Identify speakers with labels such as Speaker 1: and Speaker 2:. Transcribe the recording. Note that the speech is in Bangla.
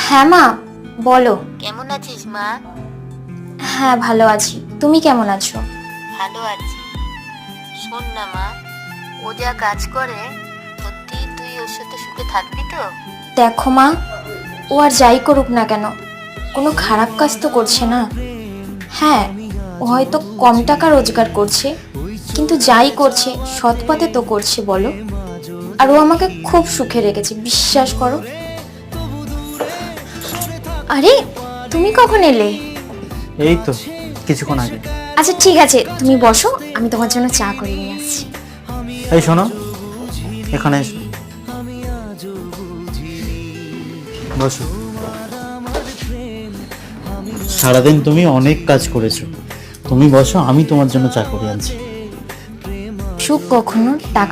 Speaker 1: হ্যাঁ মা, বলো।
Speaker 2: কেমন আছিস মা?
Speaker 1: হ্যাঁ ভালো আছি, তুমি কেমন আছো?
Speaker 2: ভালো আছি। শোন না মা, ও যা কাজ করে, সত্যি তুই ওর সাথে সুখে থাকবি তো?
Speaker 1: দেখো মা, ও আর যাই করুক না কেন, কোনো খারাপ কাজ তো করছে না। হ্যাঁ, ও হয়তো কম টাকা রোজগার করছে, কিন্তু যাই করছে সৎ পথে তো করছে বলো। আর ও আমাকে খুব সুখে রেখেছে, বিশ্বাস করো। আরে, তুমি কখন এলে?
Speaker 3: এই তো কিছুক্ষণ আগে।
Speaker 1: আচ্ছা ঠিক আছে, তুমি বসো, আমি তোমার জন্য চা করে নিয়ে আসছি।
Speaker 3: এই শোনো, এখানে এসো, বসো। সারাদিন তুমি অনেক কাজ করেছো, তুমি বসো, আমি তোমার জন্য চা করে আনছি।
Speaker 1: সুখ কখনো টাকা